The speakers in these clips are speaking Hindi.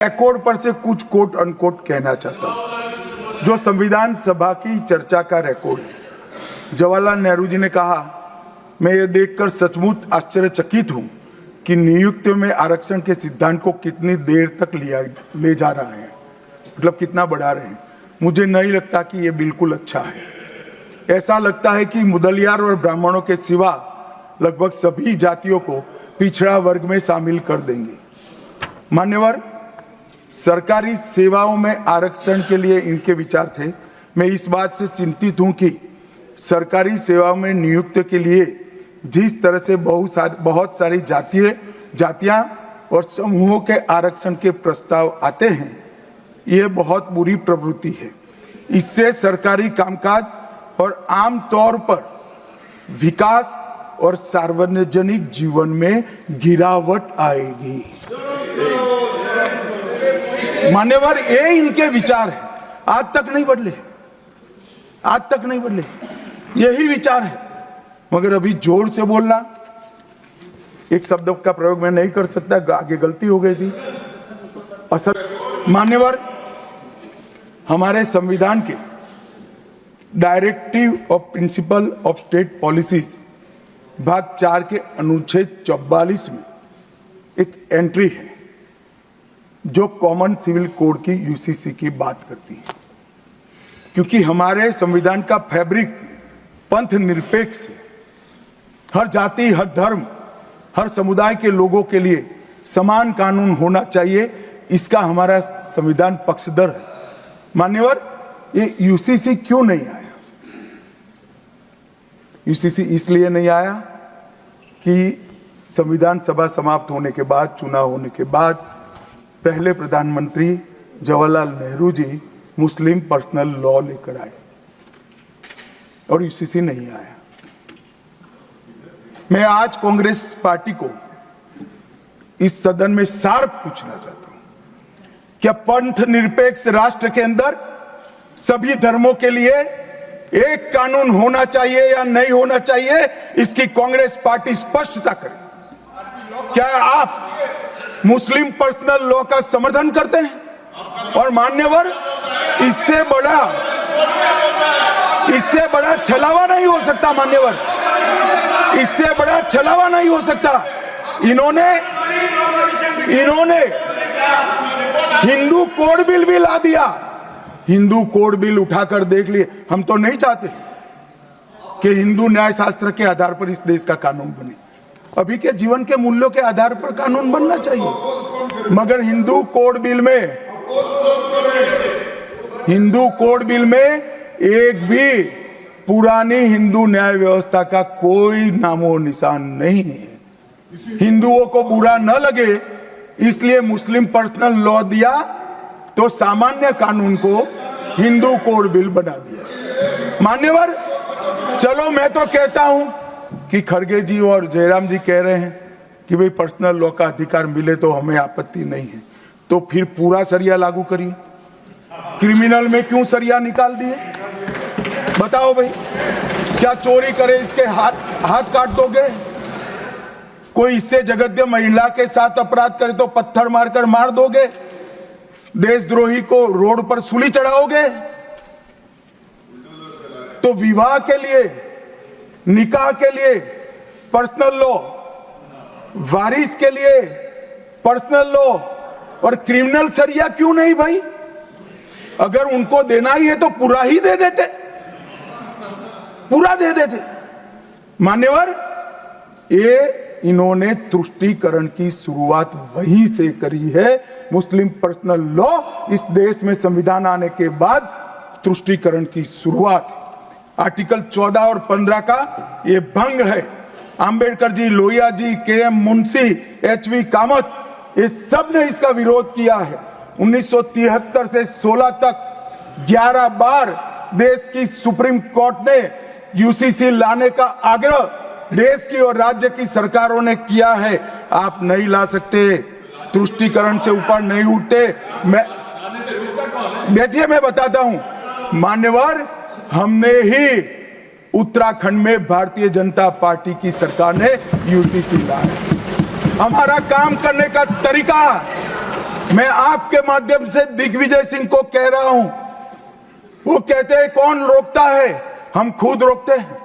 रिकॉर्ड पर से कुछ कोट अनकोट कहना चाहता हूं, जो संविधान सभा की चर्चा का रिकॉर्ड है। जवाहरलाल नेहरू जी ने कहा, मैं ये देखकर सचमुच आश्चर्यचकित हूं कि नियुक्ति में आरक्षण के सिद्धांत को कितनी देर तक ले जा रहा है, मतलब कितना बढ़ा रहे हैं। मुझे नहीं लगता कि ये बिल्कुल अच्छा है। ऐसा लगता है कि मुदलियार और ब्राह्मणों के सिवा लगभग सभी जातियों को पिछड़ा वर्ग में शामिल कर देंगे। मान्यवर, सरकारी सेवाओं में आरक्षण के लिए इनके विचार थे। मैं इस बात से चिंतित हूं कि सरकारी सेवाओं में नियुक्ति के लिए जिस तरह से बहुत सारी जातियां और समूहों के आरक्षण के प्रस्ताव आते हैं, यह बहुत बुरी प्रवृत्ति है। इससे सरकारी कामकाज और आम तौर पर विकास और सार्वजनिक जीवन में गिरावट आएगी। मान्यवर, ये इनके विचार है, आज तक नहीं बदले, आज तक नहीं बदले, यही विचार है। मगर अभी जोर से बोलना, एक शब्द का प्रयोग मैं नहीं कर सकता, आगे गलती हो गई थी। असल मान्यवर, हमारे संविधान के directive of principle of state policies भाग 4 के अनुच्छेद 44 में एक एंट्री है जो कॉमन सिविल कोड की यूसीसी की बात करती है। क्योंकि हमारे संविधान का फैब्रिक पंथ निरपेक्ष है, हर जाति, हर धर्म, हर समुदाय के लोगों के लिए समान कानून होना चाहिए, इसका हमारा संविधान पक्षधर है। मान्यवर, ये यूसीसी क्यों नहीं आया? यूसीसी इसलिए नहीं आया कि संविधान सभा समाप्त होने के बाद, चुनाव होने के बाद, पहले प्रधानमंत्री जवाहरलाल नेहरू जी मुस्लिम पर्सनल लॉ लेकर आए और यूसीसी नहीं आया। मैं आज कांग्रेस पार्टी को इस सदन में सार्थ पूछना चाहता हूं, क्या पंथ निरपेक्ष राष्ट्र के अंदर सभी धर्मों के लिए एक कानून होना चाहिए या नहीं होना चाहिए? इसकी कांग्रेस पार्टी स्पष्टता करे। क्या आप मुस्लिम पर्सनल लॉ का समर्थन करते हैं? और मान्यवर, इससे बड़ा छलावा नहीं हो सकता। मान्यवर, इससे बड़ा छलावा नहीं हो सकता। इन्होंने हिंदू कोड बिल भी ला दिया। हिंदू कोड बिल उठाकर देख लिए। हम तो नहीं चाहते कि हिंदू न्याय शास्त्र के आधार पर इस देश का कानून बने। अभी के जीवन के मूल्यों के आधार पर कानून बनना चाहिए। मगर हिंदू कोड बिल में एक भी पुरानी हिंदू न्याय व्यवस्था का कोई नामो निशान नहीं है। हिंदुओं को बुरा न लगे इसलिए मुस्लिम पर्सनल लॉ दिया, तो सामान्य कानून को हिंदू कोड बिल बना दिया। मान्यवर, चलो मैं तो कहता हूं कि खड़गे जी और जयराम जी कह रहे हैं कि भाई पर्सनल लॉ का अधिकार मिले तो हमें आपत्ति नहीं है, तो फिर पूरा सरिया लागू करिए। क्रिमिनल में क्यों सरिया निकाल दिए? बताओ भाई, क्या चोरी करे इसके हाथ काट दोगे? कोई इससे जगद्य महिला के साथ अपराध करे तो पत्थर मारकर मार दोगे? देशद्रोही को रोड पर सूली चढ़ाओगे? तो विवाह के लिए, निकाह के लिए पर्सनल लॉ, वारिस के लिए पर्सनल लॉ और क्रिमिनल सरिया क्यों नहीं भाई? अगर उनको देना ही है तो पूरा ही दे देते, पूरा दे देते। मान्यवर, ये इन्होंने तुष्टीकरण की शुरुआत वहीं से करी है। मुस्लिम पर्सनल लॉ इस देश में संविधान आने के बाद तुष्टीकरण की शुरुआत। आर्टिकल 14 और 15 का ये भंग है। अंबेडकर जी, लोहिया जी, के.एम. मुंशी, एच.वी. कामत, ये सब ने इसका विरोध किया है। 1973 से 16 तक 11 बार देश की सुप्रीम कोर्ट ने यूसीसी लाने का आग्रह देश की और राज्य की सरकारों ने किया है। आप नहीं ला सकते, तुष्टीकरण से ऊपर नहीं उठते। बैठिए, मैं बताता हूं। मान्यवर, हमने ही उत्तराखंड में भारतीय जनता पार्टी की सरकार ने यूसीसी लाया। हमारा काम करने का तरीका मैं आपके माध्यम से दिग्विजय सिंह को कह रहा हूं, वो कहते हैं कौन रोकता है, हम खुद रोकते हैं।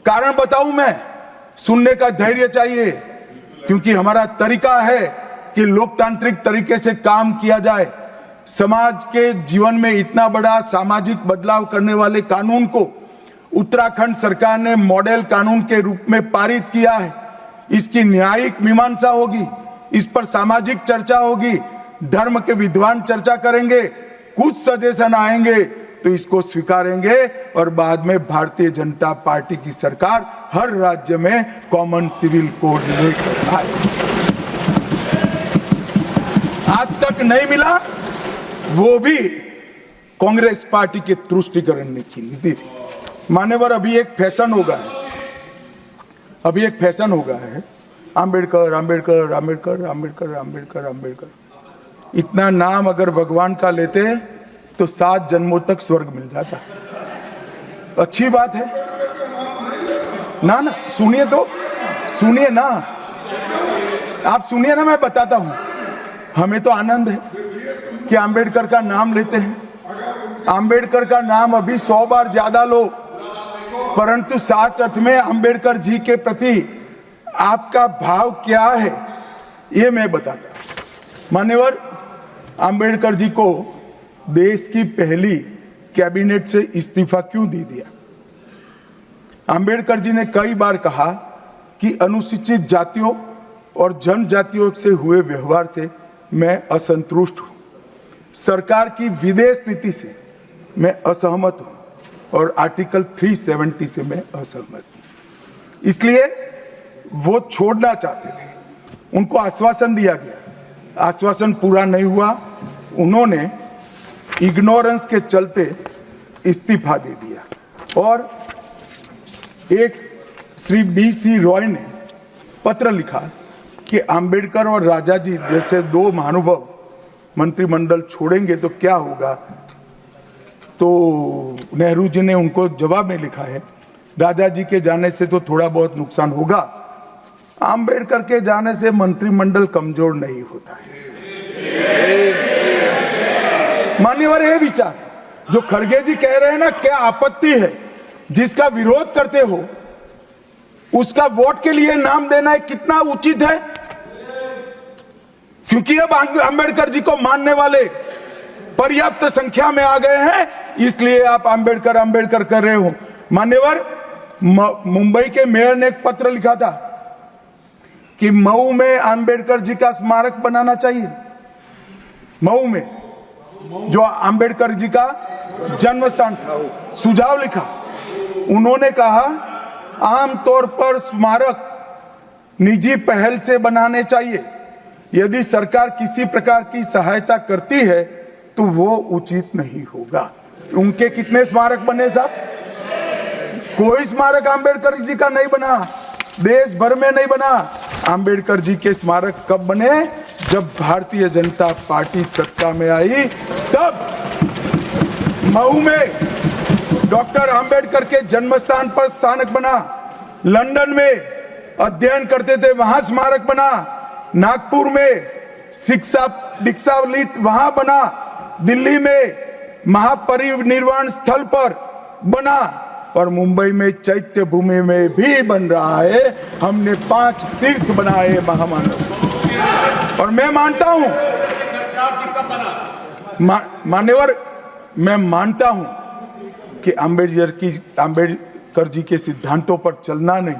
कारण बताऊं मैं, सुनने का धैर्य चाहिए, क्योंकि हमारा तरीका है कि लोकतांत्रिक तरीके से काम किया जाए। समाज के जीवन में इतना बड़ा सामाजिक बदलाव करने वाले कानून को उत्तराखंड सरकार ने मॉडल कानून के रूप में पारित किया है। इसकी न्यायिक मीमांसा होगी, इस पर सामाजिक चर्चा होगी, धर्म के विद्वान चर्चा करेंगे, कुछ सजेशन आएंगे तो इसको स्वीकारेंगे और बाद में भारतीय जनता पार्टी की सरकार हर राज्य में कॉमन सिविल कोड लेकर आए। आज तक नहीं मिला, वो भी कांग्रेस पार्टी के तुष्टीकरण ने की नीति थी। मान्यवर, अभी एक फैशन हो गया है, आंबेडकर आंबेडकर आंबेडकर आंबेडकर आंबेडकर आंबेडकर। इतना नाम अगर भगवान का लेते तो 7 जन्मों तक स्वर्ग मिल जाता। अच्छी बात है ना? सुनिए तो, सुनिए ना, आप सुनिए ना, मैं बताता हूं। हमें तो आनंद है कि आंबेडकर का नाम लेते हैं। आंबेडकर का नाम अभी 100 बार ज्यादा लो, परंतु 7-8 में आंबेडकर जी के प्रति आपका भाव क्या है ये मैं बताता। मान्यवर, आंबेडकर जी को देश की पहली कैबिनेट से इस्तीफा क्यों दे दिया? आंबेडकर जी ने कई बार कहा कि अनुसूचित जातियों और जनजातियों से हुए व्यवहार से मैं असंतुष्ट हूं, सरकार की विदेश नीति से मैं असहमत हूं और आर्टिकल 370 से मैं असहमत हूं। इसलिए वो छोड़ना चाहते थे, उनको आश्वासन दिया गया, आश्वासन पूरा नहीं हुआ, उन्होंने इग्नोरेंस के चलते इस्तीफा दे दिया। और एक श्री BC रॉय ने पत्र लिखा कि आंबेडकर और राजाजी जैसे 2 महानुभाव मंत्रिमंडल छोड़ेंगे तो क्या होगा। तो नेहरू जी ने उनको जवाब में लिखा है, राजाजी के जाने से तो थोड़ा बहुत नुकसान होगा, आंबेडकर के जाने से मंत्रिमंडल कमजोर नहीं होता है। मान्यवर, ये विचार जो खड़गे जी कह रहे हैं ना, क्या आपत्ति है? जिसका विरोध करते हो उसका वोट के लिए नाम देना है, कितना उचित है? क्योंकि अब आंबेडकर जी को मानने वाले पर्याप्त संख्या में आ गए हैं, इसलिए आप आंबेडकर आंबेडकर कर रहे हो। मान्यवर, मुंबई के मेयर ने एक पत्र लिखा था कि मऊ में आंबेडकर जी का स्मारक बनाना चाहिए। मऊ में जो आंबेडकर जी का जन्म स्थान था, सुझाव लिखा। उन्होंने कहा आमतौर पर स्मारक निजी पहल से बनाने चाहिए, यदि सरकार किसी प्रकार की सहायता करती है तो वो उचित नहीं होगा। उनके कितने स्मारक बने साहब? कोई स्मारक आंबेडकर जी का नहीं बना, देश भर में नहीं बना। आंबेडकर जी के स्मारक कब बने? जब भारतीय जनता पार्टी सत्ता में आई, तब मऊ में डॉक्टर आंबेडकर के जन्म स्थान पर स्मारक बना, लंदन में अध्ययन करते थे वहां स्मारक बना, नागपुर में शिक्षा दीक्षावलित वहां बना, दिल्ली में महापरिनिर्वाण स्थल पर बना और मुंबई में चैत्य भूमि में भी बन रहा है। हमने 5 तीर्थ बनाए महामानव। और मैं मानता हूं, मान्यवर, मैं मानता हूं कि आंबेडकर जी के सिद्धांतों पर चलना नहीं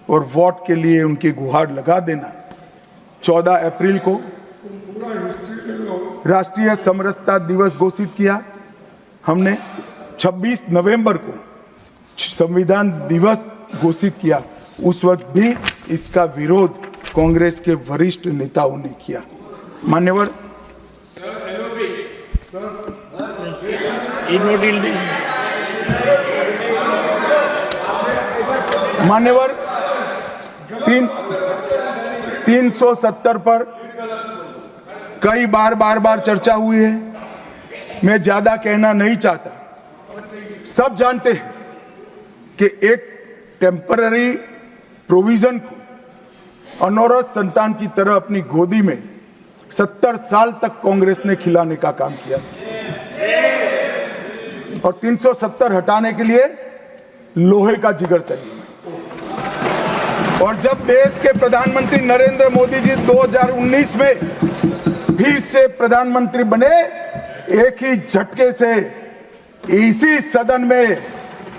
और वोट के लिए उनकी गुहार लगा देना। 14 अप्रैल को राष्ट्रीय समरसता दिवस घोषित किया हमने, 26 नवंबर को संविधान दिवस घोषित किया। उस वक्त भी इसका विरोध कांग्रेस के वरिष्ठ नेताओं ने किया। मान्यवर, मान्यवर 370 पर कई बार चर्चा हुई है, मैं ज्यादा कहना नहीं चाहता। सब जानते हैं कि एक टेम्पररी प्रोविजन को अनौरत संतान की तरह अपनी गोदी में 70 साल तक कांग्रेस ने खिलाने का काम किया और 370 हटाने के लिए लोहे का जिगर चाहिए। और जब देश के प्रधानमंत्री नरेंद्र मोदी जी 2019 में फिर से प्रधानमंत्री बने, एक ही झटके से इसी सदन में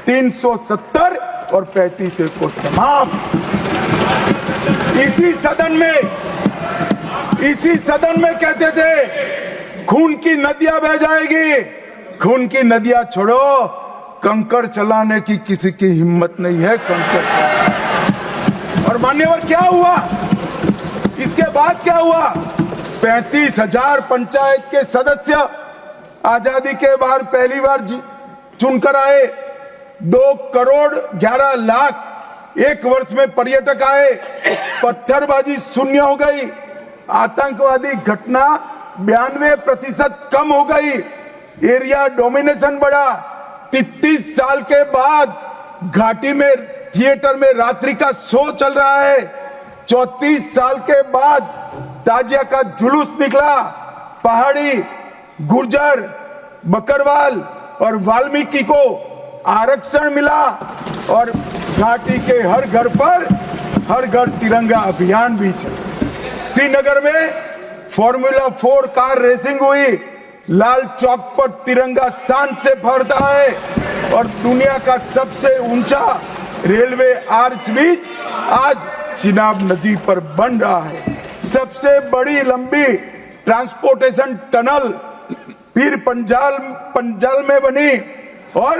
370 और 35 को समाप्त। इसी सदन में कहते थे खून की नदियां बह जाएगी, खून की नदियां छोड़ो, कंकड़ चलाने की किसी की हिम्मत नहीं है। कंकड़। और मान्यवर क्या हुआ? इसके बाद क्या हुआ? 35,000 पंचायत के सदस्य आजादी के बाद पहली बार चुनकर आए। 2 करोड़ 11 लाख एक वर्ष में पर्यटक आए। पत्थरबाजी शून्य हो गई। आतंकवादी घटना 92% कम हो गई। एरिया डोमिनेशन बढ़ा। 33 साल के बाद घाटी में थिएटर में रात्रि का शो चल रहा है। 34 साल के बाद ताजिया का जुलूस निकला। पहाड़ी, गुर्जर, बकरवाल और वाल्मीकि को आरक्षण मिला और घाटी के हर घर पर हर घर तिरंगा अभियान भी चला। श्रीनगर में फॉर्मूला 4 कार रेसिंग हुई। लाल चौक पर तिरंगा शान से फहरता है और दुनिया का सबसे ऊंचा रेलवे आर्च ब्रिज आज चिनाब नदी पर बन रहा है। सबसे बड़ी लंबी ट्रांसपोर्टेशन टनल फिर पंजाल में बनी और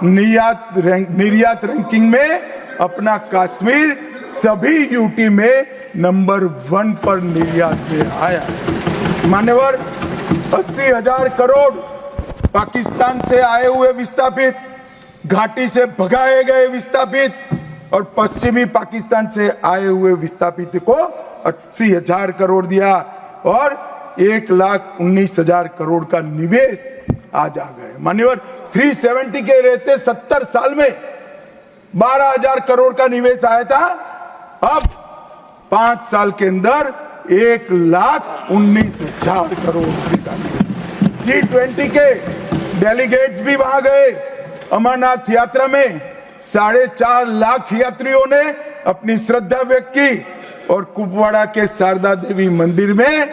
निर्यात रैंकिंग में अपना कश्मीर सभी यूटी में नंबर 1 पर निर्यात में आया। मान्यवर, 80,000 करोड़ पाकिस्तान से आए हुए विस्थापित, घाटी से भगाए गए विस्थापित और पश्चिमी पाकिस्तान से आए हुए विस्थापित को 80,000 करोड़ दिया और 1,19,000 करोड़ का निवेश आज आ गए। मान्यवर, 370 के रहते 70 साल में 12,000 करोड़ का निवेश आया था। अब 5 साल के अंदर 1,19,000 करोड़ का निवेश। G20 के डेलीगेट्स भी वहां गए। अमरनाथ यात्रा में 4.5 लाख यात्रियों ने अपनी श्रद्धा व्यक्त की और कुपवाड़ा के शारदा देवी मंदिर में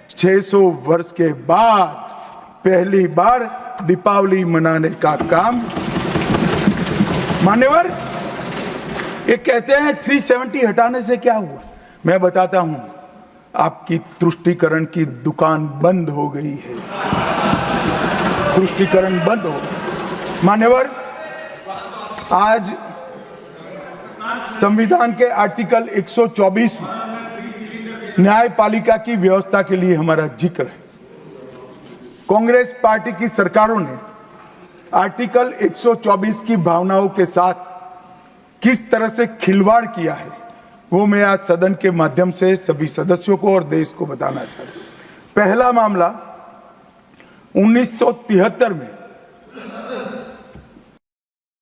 600 वर्ष के बाद पहली बार दीपावली मनाने का काम। मान्यवर, ये कहते हैं 370 हटाने से क्या हुआ? मैं बताता हूं, आपकी तुष्टीकरण की दुकान बंद हो गई है। तुष्टीकरण बंद हो गई। मान्यवर, आज संविधान के आर्टिकल 124 में न्यायपालिका की व्यवस्था के लिए हमारा जिक्र है। कांग्रेस पार्टी की सरकारों ने आर्टिकल 124 की भावनाओं के साथ किस तरह से खिलवाड़ किया है, वो मैं आज सदन के माध्यम से सभी सदस्यों को और देश को बताना चाहता हूं। पहला मामला 1973 में